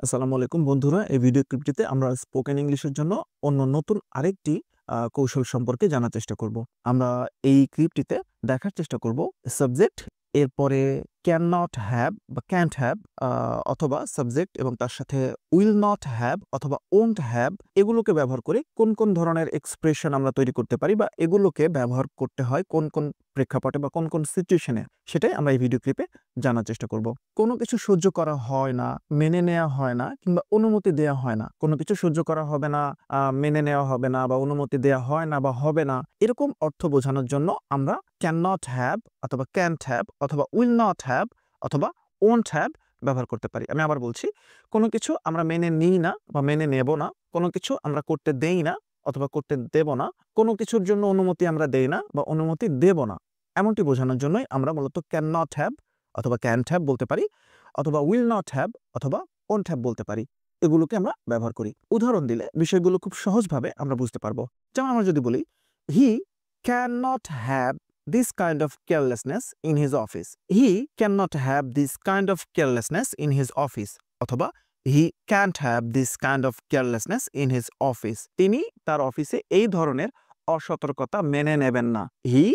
আসসালামু আলাইকুম বন্ধুরা। এই ভিডিও ক্লিপটিতে আমরা স্পোকেন ইংলিশের জন্য অন্য নতুন আরেকটি কৌশল সম্পর্কে জানার চেষ্টা করব। আমরা এই ক্লিপটিতে দেখার চেষ্টা করব সাবজেক্ট, এরপরে ক্যান নট হ্যাভ বা ক্যান্ট হ্যাভ, অথবা সাবজেক্ট এবং তার সাথে উইল নট হ্যাভ অথবা ওন্ট হ্যাভ, এগুলোকে ব্যবহার করে কোন কোন ধরনের এক্সপ্রেশন আমরা তৈরি করতে পারি বা এগুলোকে ব্যবহার করতে হয় কোন কোন প্রেক্ষাপটে বা কোন কোন সিচুয়েশনে, সেটাই আমরা এই ভিডিও ক্লিপে জানার চেষ্টা করব। কোনো কিছু সহ্য করা হয় না, মেনে নেওয়া হয় না কিংবা অনুমতি দেয়া হয় না। কোনো কিছু সহ্য করা হবে না, মেনে নেওয়া হবে না বা অনুমতি দেয়া হয় না বা হবে না, এরকম অর্থ বোঝানোর জন্য আমরা ক্যান নট হ্যাভ অথবা ক্যান্ট হ্যাভ অথবা উইল নট হ্যাভ অথবা ওন্ট হ্যাভ ব্যবহার করতে পারি। আমি আবার বলছি, কোনো কিছু আমরা মেনে নিই না বা মেনে নেব না, কোনো কিছু আমরা করতে দেই না অথবা করতে দেব না, কোনো কিছুর জন্য অনুমতি আমরা দেই না বা অনুমতি দেব না, এমনটি বোঝানোর জন্যই আমরা মূলত ক্যান নট হ্যাভ অথবা ক্যান্ট হ্যাভ বলতে পারি অথবা উইল নট হ্যাভ অথবা ওন্ট হ্যাভ বলতে পারি। এগুলোকে আমরা ব্যবহার করি। উদাহরণ দিলে বিষয়গুলো খুব সহজভাবে আমরা বুঝতে পারবো। যেমন আমরা যদি বলি, he can not have this kind of carelessness in his office. He cannot have this kind of carelessness in his office. অথবা he can't have this kind of carelessness in his office. তিনি তার অফিসে এই ধরনের অসতর্কতা মেনে নেবেন না। He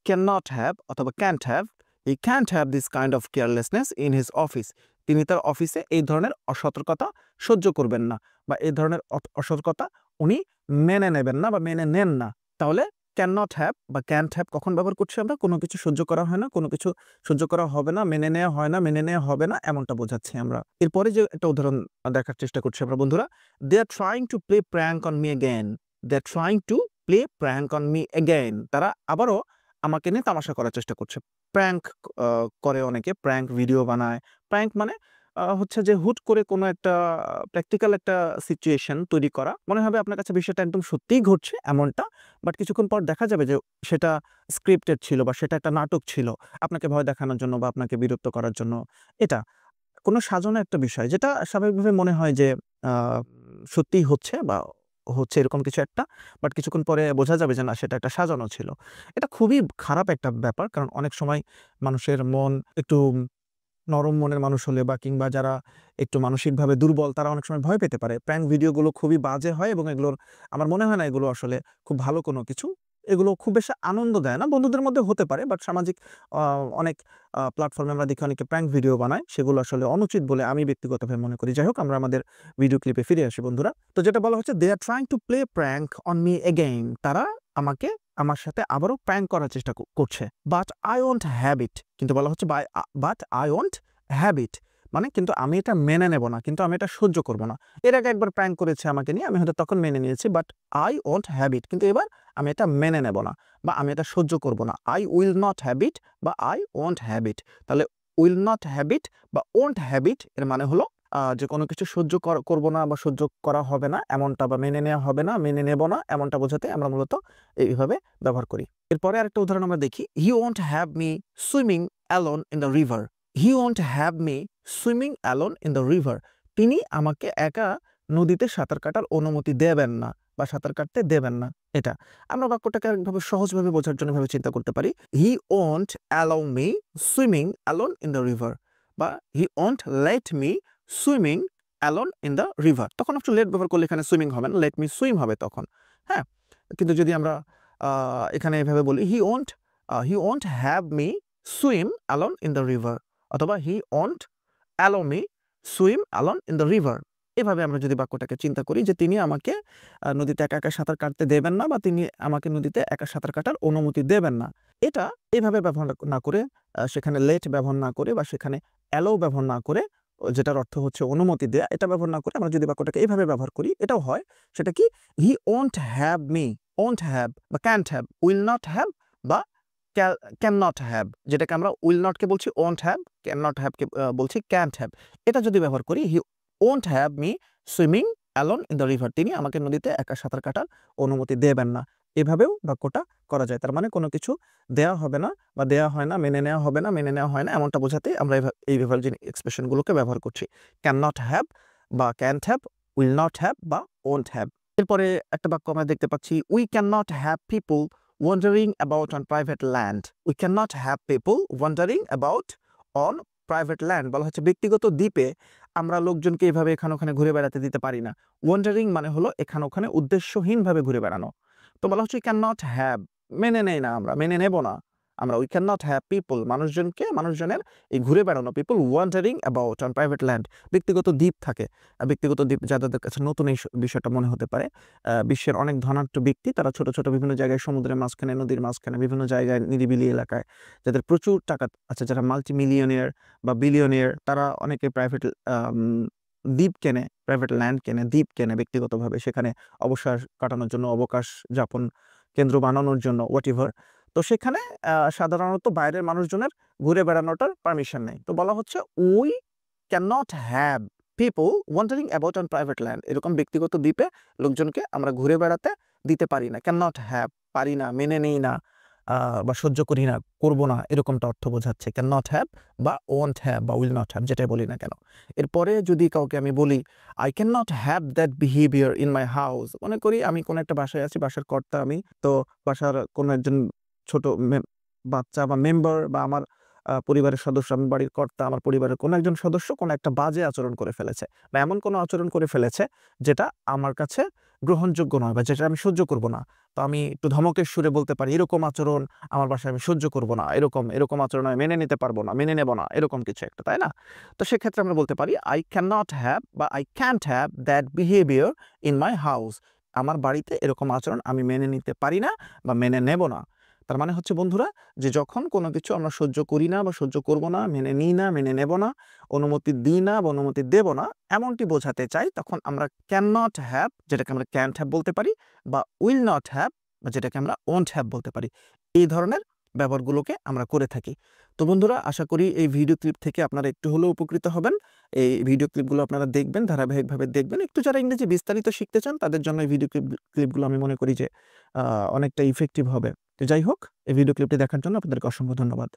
cannot have অথবা can't have, he can't have this kind of carelessness in his office. তিনি তার অফিসে এই ধরনের অসতর্কতা সহ্য করবেন না বা এই ধরনের অসতর্কতা উনি মেনে নেবেন না বা মেনে নেন না। তাহলে ক্যান নট হ্যাভ বা ক্যান্ট হ্যাভ কখন ব্যবহার করছি আমরা? কোনো কিছু সহ্য করা হয় না, কোনো কিছু সহ্য করা হবে না, মেনে নেওয়া হয় না, মেনে নেওয়া হবে না, এমনটা বোঝাচ্ছি আমরা। এরপরে যে একটা উদাহরণ দেখার চেষ্টা করছি আমরা বন্ধুরা, they are trying to play prank on me again. They are trying to play prank on me again. তারা আবারও আমাকে নিয়ে তামাশা করার চেষ্টা করছে। প্র্যাঙ্ক করে অনেকে, প্র্যাঙ্ক ভিডিও বানায়। প্র্যাঙ্ক মানে হচ্ছে যে হুট করে কোনো একটা প্র্যাকটিক্যাল একটা সিচুয়েশন তৈরি করা। মনে হবে আপনার কাছে বিষয়টা একদম সত্যিই ঘটছে এমনটা। বাট কিছুক্ষণ পর দেখা যাবে যে সেটা স্ক্রিপ্টেড ছিল বা সেটা একটা নাটক ছিল। আপনাকে ভয় দেখানোর জন্য বা আপনাকে বিরক্ত করার জন্য। এটা কোনো সাজানো একটা বিষয় যেটা স্বাভাবিকভাবে মনে হয় যে আ সত্যিই হচ্ছে বা হচ্ছে এরকম কিছু একটা। বাট কিছুক্ষণ পরে বোঝা যাবে যে না, সেটা একটা সাজানো ছিল। এটা খুবই খারাপ একটা ব্যাপার। কারণ অনেক সময় মানুষের মন একটু নরম মনের মানুষ হলে বা কিংবা যারা একটু মানসিকভাবে দুর্বল, তারা অনেক সময় ভয় পেতে পারে। প্র্যাঙ্ক ভিডিওগুলো খুবই বাজে হয় এবং এগুলোর আমার মনে হয় না এগুলো আসলে খুব ভালো কোনো কিছু। এগুলো খুব বেশি আনন্দ দেয় না। বন্ধুদের মধ্যে হতে পারে, বাট সামাজিক আ অনেক প্ল্যাটফর্মে আমরা দেখি অনেকে প্র্যাঙ্ক ভিডিও বানায়। সেগুলো আসলে অনুচিত বলে আমি ব্যক্তিগতভাবে মনে করি। যাই হোক, আমরা আমাদের ভিডিও ক্লিপে ফিরে আসি বন্ধুরা। তো যেটা বলা হচ্ছে, "They are trying to play prank on me again." তারা আমাকে আমার সাথে আবারও প্র্যাঙ্ক করার চেষ্টা করছে। But I won't have it. কিন্তু বলা হচ্ছে but I won't have it. মানে কিন্তু আমি এটা মেনে নেব না। কিন্তু আমি এটা সহ্য করব না। এর আগে একবার প্র্যাঙ্ক করেছে আমাকে নিয়ে, আমি হয়তো তখন মেনে নিয়েছি। But I won't have it. কিন্তু এবার আমি এটা মেনে নেব না বা আমি এটা সহ্য করব না। I will not have it বা আই ওন্ট হ্যাভ ইট। তাহলে উইল নট হ্যাভ ইট বা ওন্ট হ্যাভ ইট এর মানে হলো যে কোনো কিছু সহ্য করব না বা সহ্য করা হবে না এমনটা, বা মেনে নেওয়া হবে না, মেনে নেব না এমনটা বোঝাতে আমরা মূলত এইভাবে ব্যবহার করি। এরপরে আরেকটা উদাহরণ আমরা দেখি, হি won't have me swimming alone in the river. He won't have me swimming alone in the river. তিনি আমাকে একা নদীতে সাঁতার কাটার অনুমতি দেবেন না বা সাঁতার কাটতে দেবেন না। এটা আমরা বাক্যটাকে আরেকভাবে সহজভাবে বোঝার জন্য এভাবে চিন্তা করতে পারি, he won't allow me swimming alone in the river বা he won't let me swimming alone in the river. তখন একটু লেট ব্যবহার করলে এখানে সুইমিং হবে না, লেট মি সুইম হবে তখন। হ্যাঁ, কিন্তু যদি আমরা এখানে এভাবে বলি, he won't have me swim alone in the river অথবা he won't allow me swim alone in the river. এভাবে আমরা যদি বাক্যটাকে চিন্তা করি যে তিনি আমাকে নদীতে একা একা সাঁতার কাটতে দেবেন না বা তিনি আমাকে নদীতে একা সাঁতার কাটার অনুমতি দেবেন না। এটা এভাবে ব্যবহার না করে, সেখানে লেট ব্যবহার না করে বা সেখানে অ্যালাউ ব্যবহার না করে, যেটার অর্থ হচ্ছে অনুমতি দেয়া, এটা ব্যবহার না করে আমরা যদি বাক্যটাকে এভাবে ব্যবহার করি, এটাও হয়। সেটা কি, he won't have me, won't have বা can't have, will not have বা ক্যান নট হ্যাভ, যেটাকে আমরা উইল নট কে বলছি won't have, can not have কে বলছি ক্যান্ট হ্যাভ। এটা যদি ব্যবহার করি, he won't have me swimming alone in the river, তিনি আমাকে নদীতে একা সাঁতার কাটার অনুমতি দেবেন না। এভাবেও বাক্যটা করা যায়। তার মানে কোনো কিছু দেয়া হবে না বা দেয়া হয় না, মেনে নেওয়া হবে না, মেনে নেওয়া হয় না, এমনটা বোঝাতে আমরা এইভাবে যে এক্সপ্রেশন গুলোকে ব্যবহার করছি। ক্যান নট হ্যাভ বা can't have, will not have বা ওন্ট হ্যাভ। এরপরে একটা বাক্য আমরা দেখতে পাচ্ছি, we can not have people wandering about on private land. We cannot have people wandering about on private land বলা হচ্ছে ব্যক্তিগত দ্বীপে আমরা লোকজনকে এভাবে এখানে ওখানে ঘুরে বেড়াতে দিতে পারি না। ওয়ান্ডারিং মানে হলো এখানে ওখানে উদ্দেশ্যহীনভাবে ঘুরে বেড়ানো। তো বলা হচ্ছে ক্যান নট হ্যাভ, মেনে নেই না, আমরা মেনে নেব না। আমরা we can not have people, মানুষজনের এই ঘুরে বেড়ানো, people wandering about on private land, ব্যক্তিগত দ্বীপ থাকে। ব্যক্তিগত দ্বীপ যাদের কাছে নতুন এই বিষয়টা মনে হতে পারে, বিশ্বের অনেক ধনাঢ্য ব্যক্তি তারা ছোট ছোট বিভিন্ন জায়গায় সমুদ্রের মাঝখানে, নদীর মাঝখানে, বিভিন্ন জায়গায় নিরিবিলি এলাকায় যাদের প্রচুর টাকা আছে, যারা মাল্টি মিলিয়নিয়ার বা বিলিয়নিয়ার, তারা অনেকে প্রাইভেট দ্বীপ কেনে, প্রাইভেট ল্যান্ড কেনে, দ্বীপ কেনে ব্যক্তিগতভাবে, সেখানে অবসর কাটানোর জন্য, অবকাশ যাপন কেন্দ্র বানানোর জন্য, হোয়াট এভার। তো সেখানে সাধারণত বাইরের মানুষজনের ঘুরে বেড়ানোটার পারমিশন নেই। তো বলা হচ্ছে we can not have people wandering about on private land, এরকম ব্যক্তিগত দ্বীপে লোকজনকে আমরা ঘুরে বেড়াতে দিতে পারি না। ক্যান নট হ্যাভ, পারি না, মেনে নেই না, বা সহ্য করি না, করবো না, এরকমটা অর্থ বোঝাচ্ছে ক্যান নট হ্যাভ বা ওয়ন্ট হ্যাভ বা উইল নট হ্যাভ, যেটাই বলি না কেন। এরপরে যদি কাউকে আমি বলি I can not have that behaviour in my house, মনে করি আমি কোনো একটা বাসায় আছি, বাসার কর্তা আমি, তো বাসার কোনো একজন ছোট বাচ্চা বা মেম্বার বা আমার পরিবারের সদস্য, আমি বাড়ির কর্তা, আমার পরিবারের কোনো একজন সদস্য কোনো একটা বাজে আচরণ করে ফেলেছে বা এমন কোনো আচরণ করে ফেলেছে যেটা আমার কাছে গ্রহণযোগ্য নয় বা যেটা আমি সহ্য করব না। তো আমি একটু ধমকের সুরে বলতে পারি, এরকম আচরণ আমার বাসায় আমি সহ্য করব না, এরকম আচরণ আমি মেনে নিতে পারবো না, মেনে নেব না, এরকম কিছু একটা, তাই না? তো সেক্ষেত্রে আমরা বলতে পারি আই ক্যান নট হ্যাভ বা I can't have that behaviour in my house, আমার বাড়িতে এরকম আচরণ আমি মেনে নিতে পারি না বা মেনে নেব না। তার মানে হচ্ছে বন্ধুরা, যে যখন কোনো কিছু আমরা সহ্য করি না বা সহ্য করব না, মেনে নিই না, মেনে নেব না, অনুমতি দিই না বা অনুমতি দেব না, এমনটি বোঝাতে চাই, তখন আমরা ক্যান নট হ্যাভ, যেটাকে আমরা ক্যান্ট হ্যাভ বলতে পারি, বা উইল নট হ্যাভ, বা যেটাকে আমরা ওন্ট হ্যাভ বলতে পারি। এই ধরনের ব্যবহারগুলোকে আমরা করে থাকি। তো বন্ধুরা, আশা করি এই ভিডিও ক্লিপ থেকে আপনারা একটু হলেও উপকৃত হবেন। এই ভিডিও ক্লিপগুলো আপনারা দেখবেন, ধারাবাহিকভাবে দেখবেন। একটু যারা ইংরেজি বিস্তারিত শিখতে চান তাদের জন্য এই ভিডিও ক্লিপগুলো আমি মনে করি যে অনেকটা ইফেক্টিভ হবে। তো যাই হোক, এই ভিডিও ক্লিপটি দেখার জন্য আপনাদেরকে অসংখ্য ধন্যবাদ।